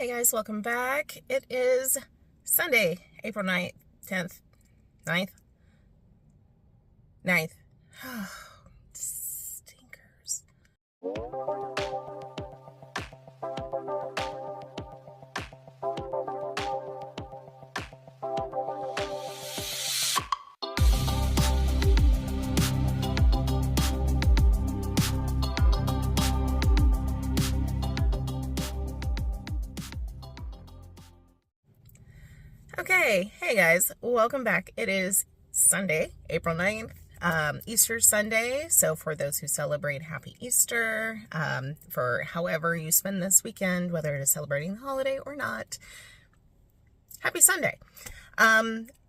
Hey guys, welcome back. It is Sunday, April 9th, 10th, 9th, 9th. Stinkers. Okay, hey guys, welcome back. It is Sunday, April 9th, Easter Sunday. So for those who celebrate, happy Easter. For however you spend this weekend, whether it is celebrating the holiday or not, happy Sunday.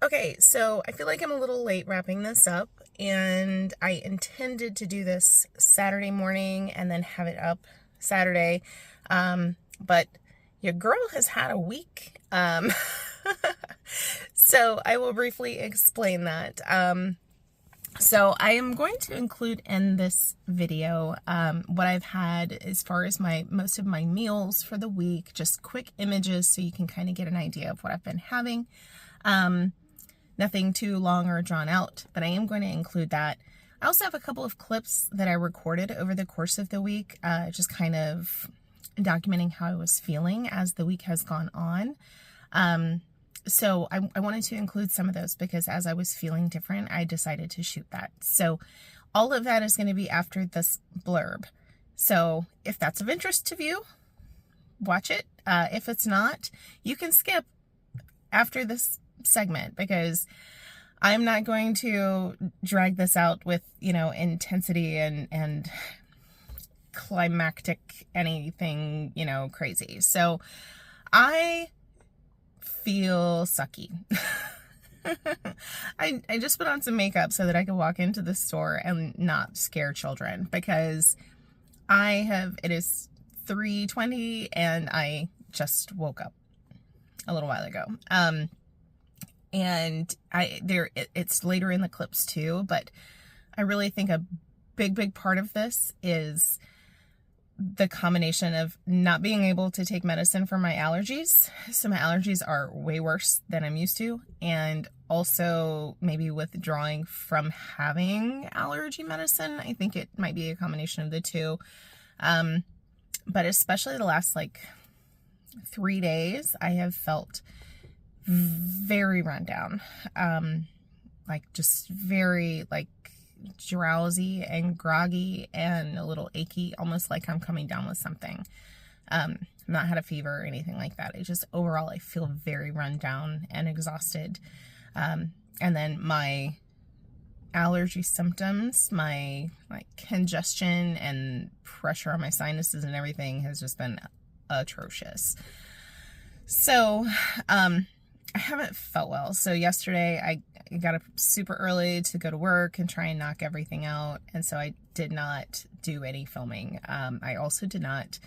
Okay, so I feel like I'm a little late wrapping this up, and I intended to do this Saturday morning and then have it up Saturday. But your girl has had a week. So I will briefly explain that. So I am going to include in this video what I've had as far as most of my meals for the week, just quick images so you can kind of get an idea of what I've been having. Nothing too long or drawn out, but I am going to include that. I also have a couple of clips that I recorded over the course of the week, just kind of documenting how I was feeling as the week has gone on. So I wanted to include some of those because as I was feeling different, I decided to shoot that. So all of that is going to be after this blurb. So if that's of interest to you, watch it. If it's not, you can skip after this segment because I'm not going to drag this out with, intensity and climactic anything, crazy. So I feel sucky. I just put on some makeup so that I could walk into the store and not scare children because it is 3:20 and I just woke up a little while ago. And it's later in the clips too, but I really think a big part of this is the combination of not being able to take medicine for my allergies. So my allergies are way worse than I'm used to. And also maybe withdrawing from having allergy medicine. I think it might be a combination of the two. But especially the last 3 days, I have felt very run down. Just very drowsy and groggy and a little achy, almost like I'm coming down with something. I've not had a fever or anything like that. It just overall I feel very run down and exhausted. And then my allergy symptoms, my congestion and pressure on my sinuses and everything has just been atrocious. So I haven't felt well. So yesterday I got up super early to go to work and try and knock everything out. And so I did not do any filming. I also did not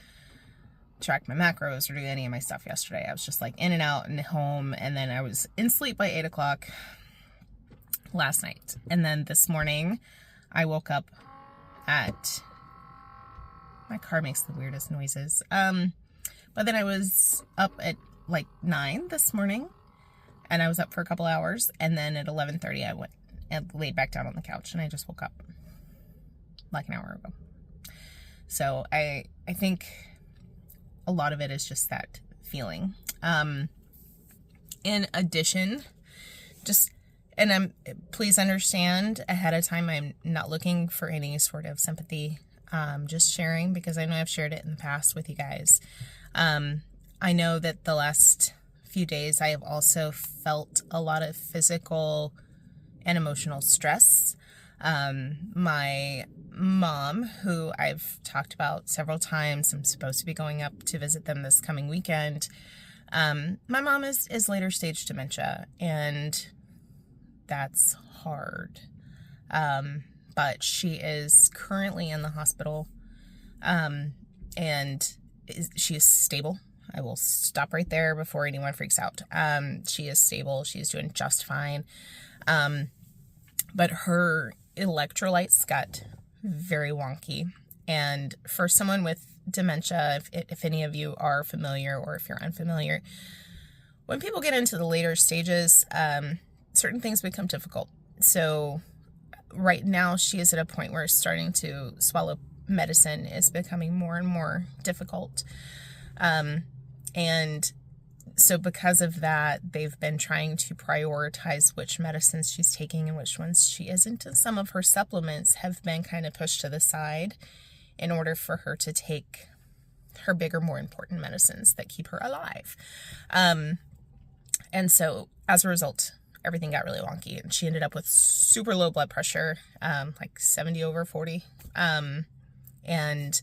track my macros or do any of my stuff yesterday. I was just in and out and home. And then I was in sleep by 8 o'clock last night. And then this morning I woke up my car makes the weirdest noises. But then I was up at 9 this morning. And I was up for a couple hours, and then at 11:30 I went and laid back down on the couch, and I just woke up an hour ago. So I think a lot of it is just that feeling. In addition, please understand ahead of time, I'm not looking for any sort of sympathy, just sharing because I know I've shared it in the past with you guys. I know that the last few days I have also felt a lot of physical and emotional stress. My mom, who I've talked about several times, I'm supposed to be going up to visit them this coming weekend. My mom is later stage dementia, and that's hard. But she is currently in the hospital, and she is stable. I will stop right there before anyone freaks out. She is stable. She's doing just fine. But her electrolytes got very wonky. And for someone with dementia, if any of you are familiar or if you're unfamiliar, when people get into the later stages, certain things become difficult. So right now she is at a point where starting to swallow medicine is becoming more and more difficult. And so because of that, they've been trying to prioritize which medicines she's taking and which ones she isn't. And some of her supplements have been kind of pushed to the side in order for her to take her bigger, more important medicines that keep her alive. And so as a result, everything got really wonky, and she ended up with super low blood pressure, like 70/40, and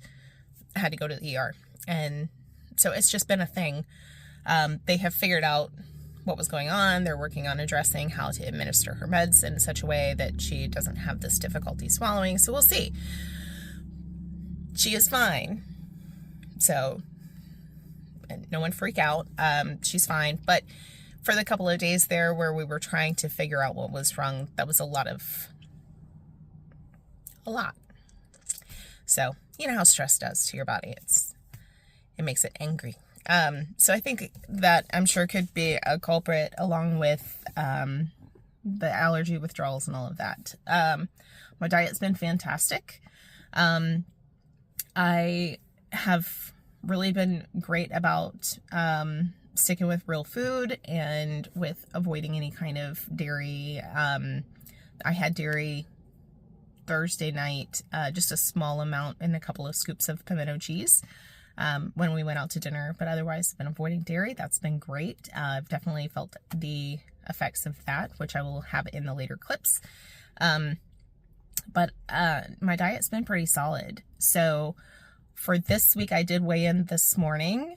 had to go to the ER. And so it's just been a thing. They have figured out what was going on. They're working on addressing how to administer her meds in such a way that she doesn't have this difficulty swallowing. So we'll see. She is fine. So no one freak out. She's fine. But for the couple of days there where we were trying to figure out what was wrong, that was a lot. So you know how stress does to your body. It makes it angry. So I think that I'm sure could be a culprit, along with the allergy withdrawals and all of that. My diet's been fantastic. I have really been great about sticking with real food and with avoiding any kind of dairy. I had dairy Thursday night, just a small amount and a couple of scoops of pimento cheese when we went out to dinner, but otherwise I've been avoiding dairy. That's been great. I've definitely felt the effects of that, which I will have in the later clips. But my diet's been pretty solid. So for this week, I did weigh in this morning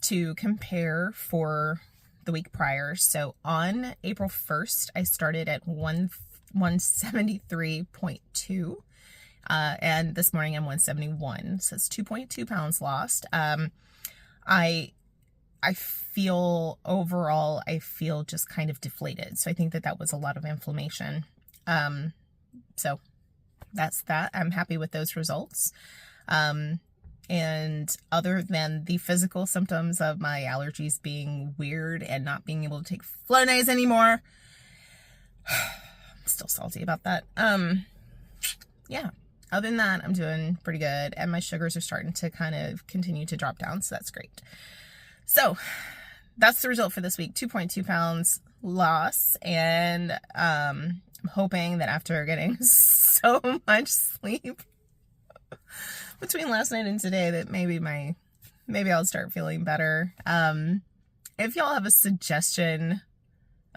to compare for the week prior. So on April 1st, I started at 173.2. And this morning I'm 171. So it's 2.2 pounds lost. I feel overall, I feel just kind of deflated. So I think that was a lot of inflammation. So that's that. I'm happy with those results. And other than the physical symptoms of my allergies being weird and not being able to take Flonase anymore, I'm still salty about that. Yeah. Other than that, I'm doing pretty good, and my sugars are starting to kind of continue to drop down, so that's great. So that's the result for this week, 2.2 pounds loss, and I'm hoping that after getting so much sleep between last night and today, that maybe I'll start feeling better. If y'all have a suggestion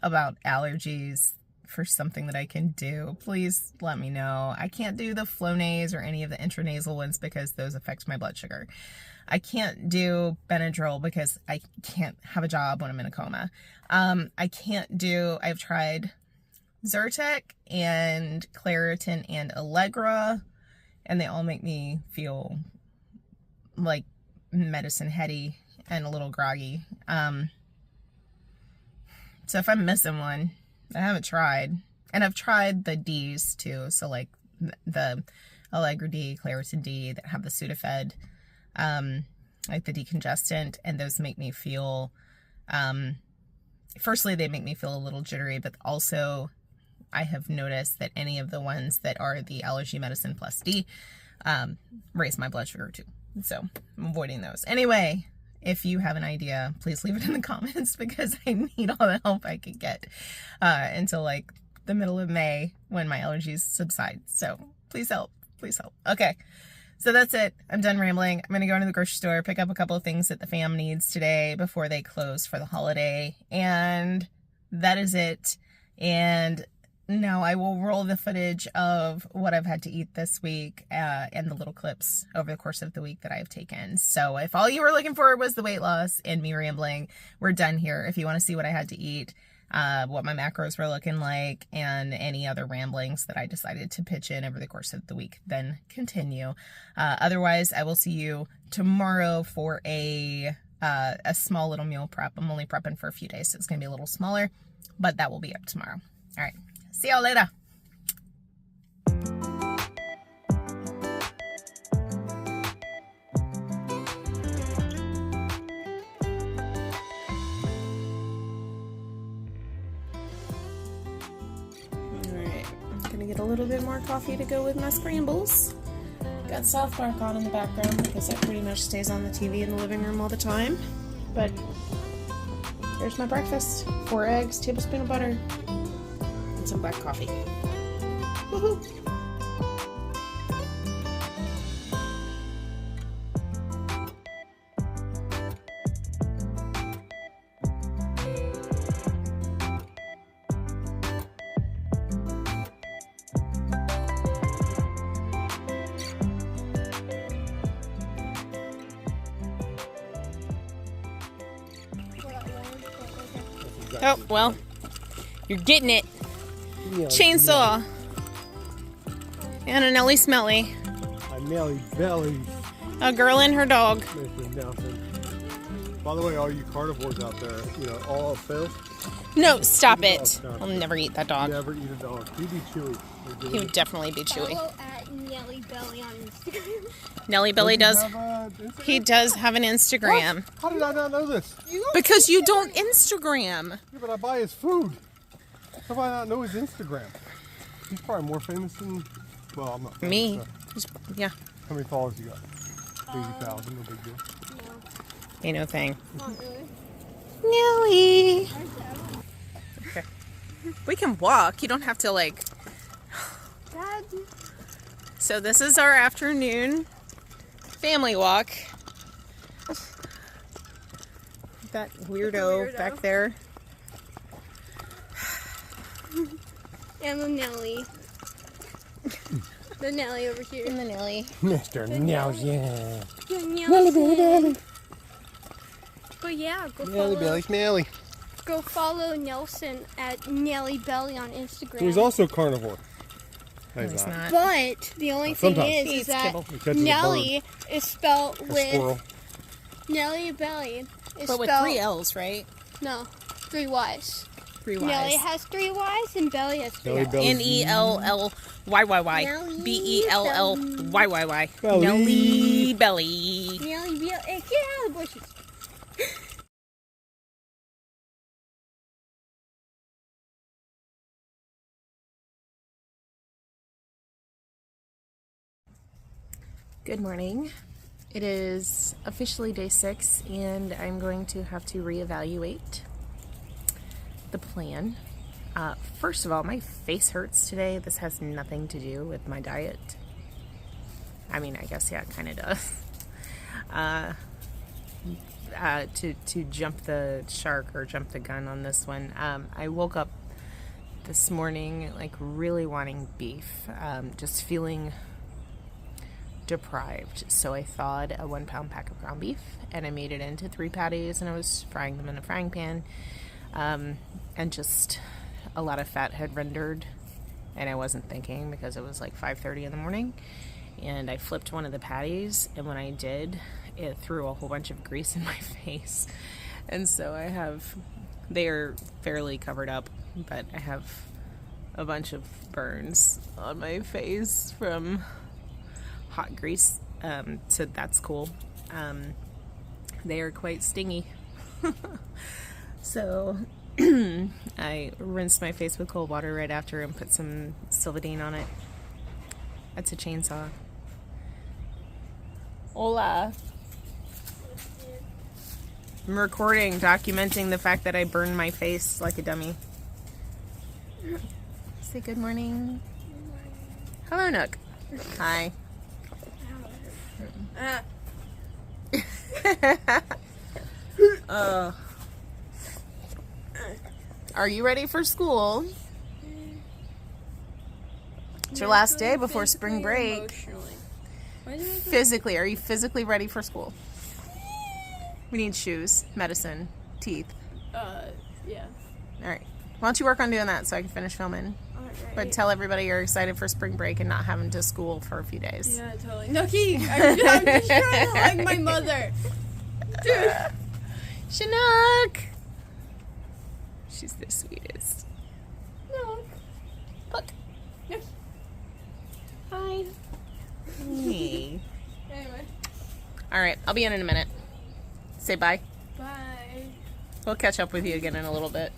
about allergies for something that I can do, please let me know. I can't do the Flonase or any of the intranasal ones because those affect my blood sugar. I can't do Benadryl because I can't have a job when I'm in a coma. I've tried Zyrtec and Claritin and Allegra, and they all make me feel like medicine heady and a little groggy. So if I'm missing one, I haven't tried. And I've tried the D's too. So like the Allegra D, Claritin D that have the Sudafed, like the decongestant, and those make me feel, firstly, they make me feel a little jittery, but also I have noticed that any of the ones that are the allergy medicine plus D, raise my blood sugar too. So I'm avoiding those. Anyway, if you have an idea, please leave it in the comments because I need all the help I can get until like the middle of May when my allergies subside. So please help. Please help. Okay. So that's it. I'm done rambling. I'm going to go into the grocery store, pick up a couple of things that the fam needs today before they close for the holiday. And that is it. And now I will roll the footage of what I've had to eat this week and the little clips over the course of the week that I've taken. So if all you were looking for was the weight loss and me rambling, we're done here. If you want to see what I had to eat, what my macros were looking like, and any other ramblings that I decided to pitch in over the course of the week, then continue. Otherwise, I will see you tomorrow for a small little meal prep. I'm only prepping for a few days, so it's going to be a little smaller, but that will be up tomorrow. All right. See y'all later. need a little bit more coffee to go with my scrambles. Got South Park on in the background because that pretty much stays on the TV in the living room all the time. But there's my breakfast. 4 eggs, tablespoon of butter, and some black coffee. Woohoo! Oh, well, you're getting it. Chainsaw. And a Nelly Smelly. A Nelly Belly. A girl and her dog. Mr. Nelson. By the way, all you carnivores out there, you know, all else fails. No, stop it. I'll never eat that dog. Never eat a dog. He'd be chewy. He would definitely be chewy. Follow at Nelly Belly on Instagram. Nelly Belly does. He does have an Instagram. What? How did I not know this? Because you don't Instagram. Yeah, but I buy his food. How do I not know his Instagram? He's probably more famous than, well, I'm not famous, Me. so. Yeah. How many followers you got? 80,000, no big deal. Ain't no thing. Not really. Nelly. Okay. We can walk. You don't have to like. Dad. So this is our afternoon family walk. That weirdo back there. And the Nelly. The Nelly over here. And the Nelly. Mr. Nelson. The Nelly Belly. But yeah, Nelly Belly Smelly. go follow Nelson at Nelly Belly on Instagram. He's also carnivore. No, No, he's not. But the only thing Sometimes. is, He eats that kibble. He catches a Nelly is spelled bird, a with squirrel. Nelly Belly is But with spelled 3 L's, right? no 3 Y's. 3 Y's. Nelly has 3 Y's and Belly has 3 Nelly Y's. Belly. N-E-L-L-Y-Y-Y. Nelly B-E-L-L-Y-Y-Y. Belly. Nelly Belly. Nelly Belly, get out of the bushes. Good morning. It is officially day 6 and I'm going to have to reevaluate the plan. First of all, my face hurts today. This has nothing to do with my diet. I mean, I guess, yeah, it kind of does. To jump the shark or jump the gun on this one, I woke up this morning like really wanting beef, just feeling deprived. So I thawed a 1-pound pack of ground beef and I made it into 3 patties and I was frying them in a frying pan, and just a lot of fat had rendered and I wasn't thinking because it was like 5:30 in the morning, and I flipped one of the patties, and when I did, it threw a whole bunch of grease in my face, and so they are fairly covered up, but I have a bunch of burns on my face from hot grease, so that's cool. They are quite stingy. So I rinsed my face with cold water right after and put some Silvadene on it. That's a chainsaw. Hola. I'm recording, documenting the fact that I burned my face like a dummy. Say good morning. Hello, Nook. Hi. Are you ready for school? It's your last day before spring break. Physically, are you physically ready for school? We need shoes, medicine, teeth. Yeah. All right. Why don't you work on doing that so I can finish filming? But tell everybody you're excited for spring break and not having to school for a few days. Yeah, totally. Nookie, I'm just trying to like my mother. Dude. Chinook! She's the sweetest. No. Look. Nookie. Hi. Hey. Anyway. All right. I'll be in a minute. Say bye. Bye. We'll catch up with you again in a little bit.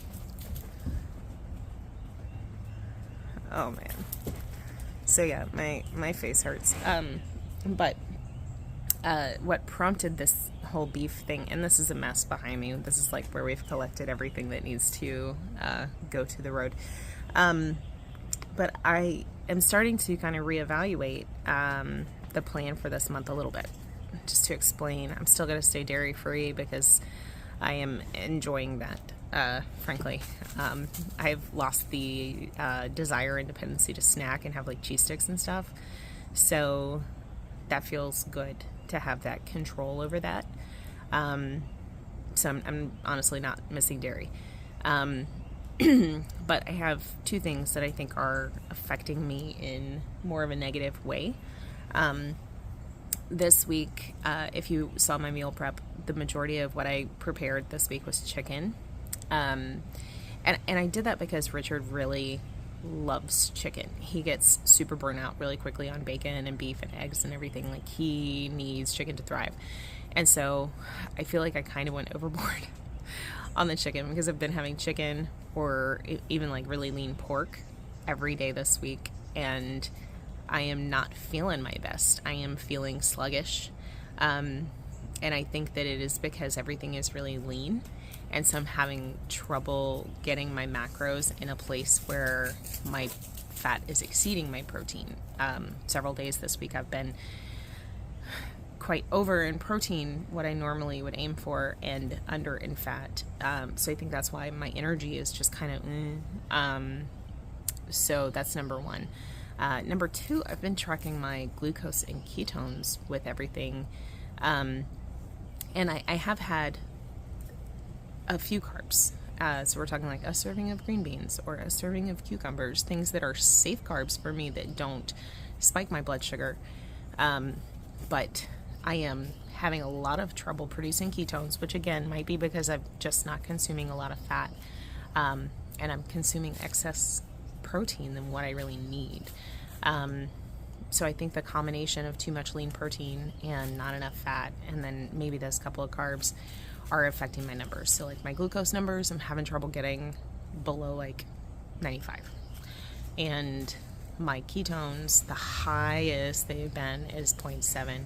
Oh, man. So yeah, my face hurts. But what prompted this whole beef thing, and this is a mess behind me. This is like where we've collected everything that needs to go to the road. But I am starting to kind of reevaluate the plan for this month a little bit. Just to explain, I'm still going to stay dairy free because I am enjoying that. Frankly, I've lost the desire and dependency to snack and have like cheese sticks and stuff. So that feels good to have that control over that. So I'm honestly not missing dairy. But I have two things that I think are affecting me in more of a negative way. This week, if you saw my meal prep, the majority of what I prepared this week was chicken. And I did that because Richard really loves chicken. He gets super burnt out really quickly on bacon and beef and eggs and everything. Like, he needs chicken to thrive. And so I feel like I kind of went overboard on the chicken because I've been having chicken or even like really lean pork every day this week, and I am not feeling my best. I am feeling sluggish. And I think that it is because everything is really lean. And so I'm having trouble getting my macros in a place where my fat is exceeding my protein. Several days this week I've been quite over in protein, what I normally would aim for, and under in fat. So I think that's why my energy is just kind of, so that's number one. Number two, I've been tracking my glucose and ketones with everything. And I have had a few carbs. So we're talking like a serving of green beans or a serving of cucumbers, things that are safe carbs for me that don't spike my blood sugar. But I am having a lot of trouble producing ketones, which again might be because I'm just not consuming a lot of fat. And I'm consuming excess protein than what I really need. So I think the combination of too much lean protein and not enough fat, and then maybe those couple of carbs, are affecting my numbers. So like my glucose numbers, I'm having trouble getting below like 95. And my ketones, the highest they've been is 0.7.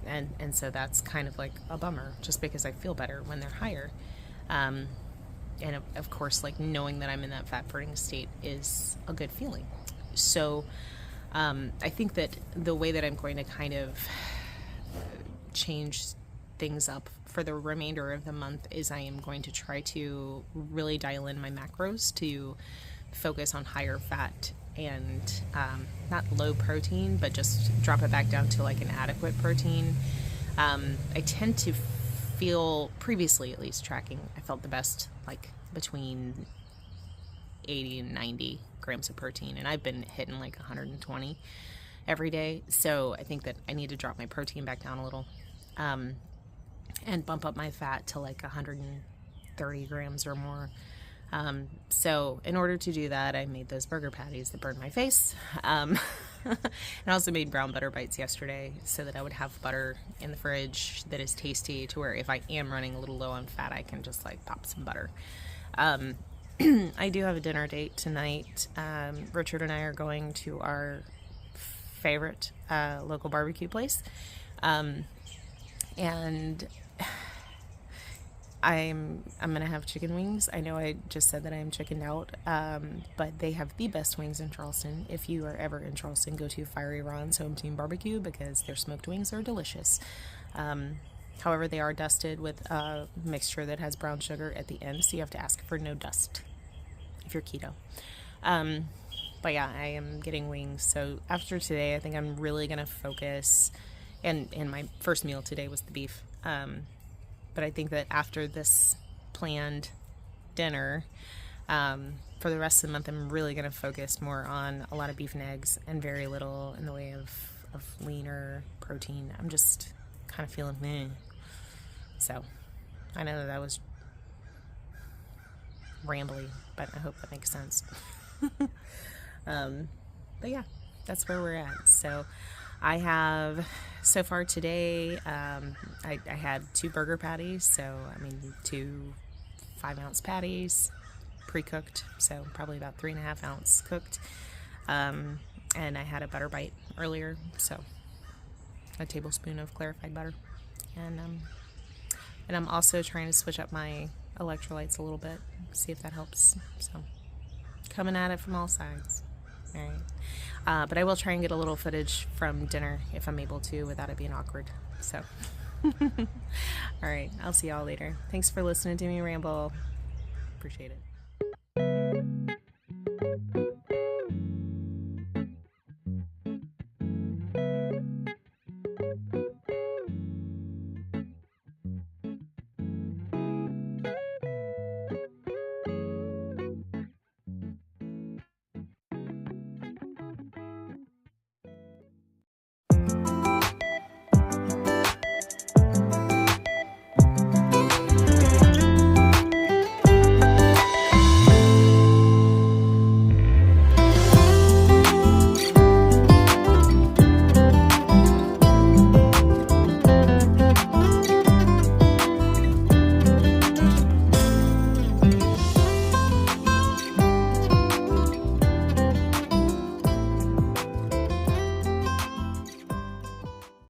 And so that's kind of like a bummer, just because I feel better when they're higher. And of course, like knowing that I'm in that fat burning state is a good feeling. So I think that the way that I'm going to kind of change things up for the remainder of the month is I am going to try to really dial in my macros to focus on higher fat and not low protein, but just drop it back down to like an adequate protein. I tend to feel, previously at least tracking, I felt the best like between 80 and 90 grams of protein, and I've been hitting like 120 every day. So I think that I need to drop my protein back down a little, and bump up my fat to like 130 grams or more. So in order to do that, I made those burger patties that burned my face. And I also made brown butter bites yesterday so that I would have butter in the fridge that is tasty, to where if I am running a little low on fat, I can just like pop some butter. I do have a dinner date tonight. Richard and I are going to our favorite local barbecue place. And I'm gonna have chicken wings. I know I just said that I am chickened out, but they have the best wings in Charleston. If you are ever in Charleston, go to Fiery Ron's Home Team Barbecue because their smoked wings are delicious. However, they are dusted with a mixture that has brown sugar at the end, so you have to ask for no dust if you're keto. But yeah, I am getting wings. So after today, I think I'm really gonna focus. And my first meal today was the beef. But I think that after this planned dinner, for the rest of the month, I'm really going to focus more on a lot of beef and eggs and very little in the way of leaner protein. I'm just kind of feeling meh. So I know that was rambly, but I hope that makes sense. But yeah, that's where we're at. So I have, so far today, I had 2 burger patties, so 2 5-ounce patties, pre-cooked, so probably about 3.5 ounce cooked. And I had a butter bite earlier, so a tablespoon of clarified butter. And I'm also trying to switch up my electrolytes a little bit, see if that helps. So coming at it from all sides. All right. But I will try and get a little footage from dinner if I'm able to without it being awkward. So, all right. I'll see y'all later. Thanks for listening to me ramble. Appreciate it.